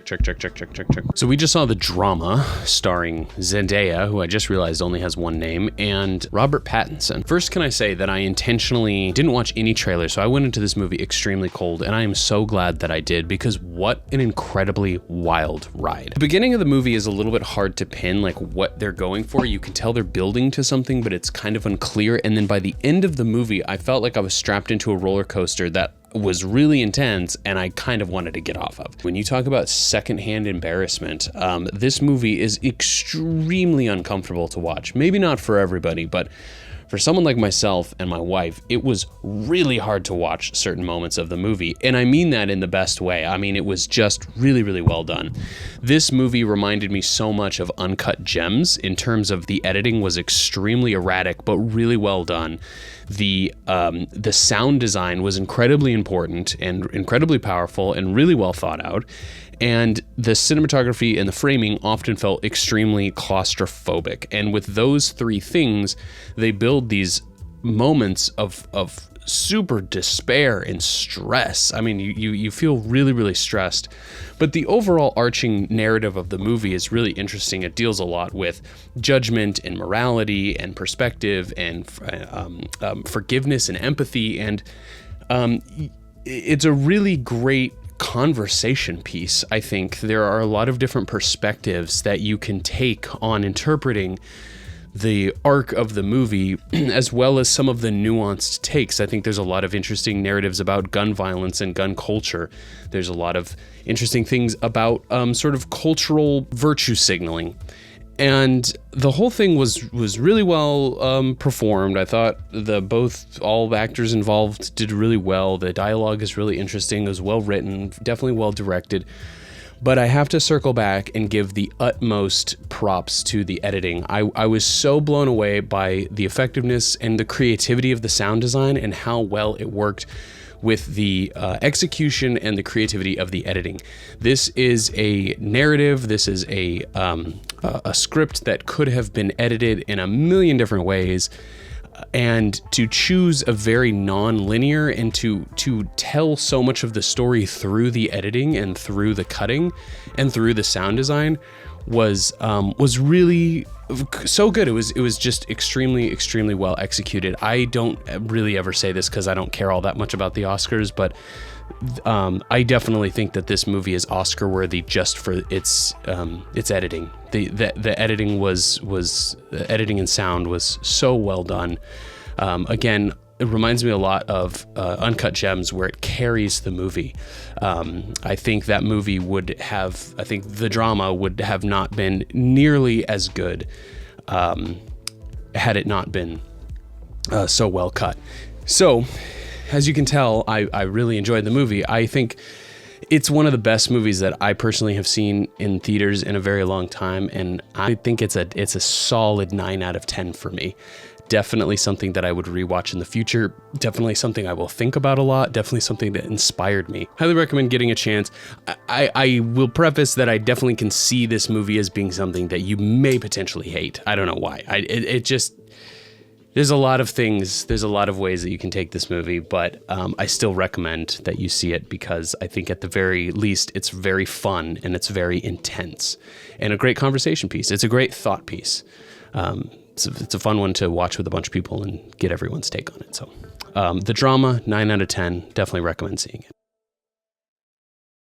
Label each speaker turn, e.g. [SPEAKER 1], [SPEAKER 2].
[SPEAKER 1] Check. So we just saw The Drama, starring Zendaya, who I just realized only has one name, and Robert Pattinson. First, can I say that I intentionally didn't watch any trailers, so I went into this movie extremely cold, and I am so glad that I did, because what an incredibly wild ride. The beginning of the movie is a little bit hard to pin, like what they're going for. You can tell they're building to something, but it's kind of unclear. And then by the end of the movie, I felt like I was strapped into a roller coaster that was really intense and I kind of wanted to get off of. When you talk about secondhand embarrassment, this movie is extremely uncomfortable to watch. Maybe not for everybody, but for someone like myself and my wife, it was really hard to watch certain moments of the movie. And I mean that in the best way. I mean, it was just really, really well done. This movie reminded me so much of Uncut Gems in terms of the editing was extremely erratic, but really well done. The sound design was incredibly important and incredibly powerful and really well thought out. And the cinematography and the framing often felt extremely claustrophobic. And with those three things, they build these moments of super despair and stress. I mean, you feel really, really stressed. But the overall arching narrative of the movie is really interesting. It deals a lot with judgment and morality and perspective and forgiveness and empathy. And it's a really great conversation piece. I think there are a lot of different perspectives that you can take on interpreting the arc of the movie, as well as some of the nuanced takes. I think there's a lot of interesting narratives about gun violence and gun culture. There's a lot of interesting things about sort of cultural virtue signaling. And the whole thing was really well performed. I thought all actors involved did really well. The dialogue is really interesting. It was well written, definitely well directed. But I have to circle back and give the utmost props to the editing. I was so blown away by the effectiveness and the creativity of the sound design and how well it worked with the execution and the creativity of the editing. This is a narrative. This is a script that could have been edited in a million different ways. And to choose a very non-linear and to tell so much of the story through the editing and through the cutting and through the sound design was really so good. It was just extremely well executed. I don't really ever say this because I don't care all that much about the Oscars, but I definitely think that this movie is Oscar worthy just for its editing. The editing the editing and sound was so well done. Again, it reminds me a lot of Uncut Gems, where it carries the movie. I think that movie The Drama would have not been nearly as good had it not been so well cut. So, as you can tell, I really enjoyed the movie. I think it's one of the best movies that I personally have seen in theaters in a very long time, and I think it's a solid 9 out of 10 for me. Definitely something that I would rewatch in the future. Definitely something I will think about a lot. Definitely something that inspired me. Highly recommend getting a chance. I will preface that I definitely can see this movie as being something that you may potentially hate. I don't know why. There's a lot of things. There's a lot of ways that you can take this movie, but I still recommend that you see it because I think at the very least it's very fun and it's very intense and a great conversation piece. It's a great thought piece. It's a fun one to watch with a bunch of people and get everyone's take on it. So The Drama, 9 out of 10. Definitely recommend seeing it.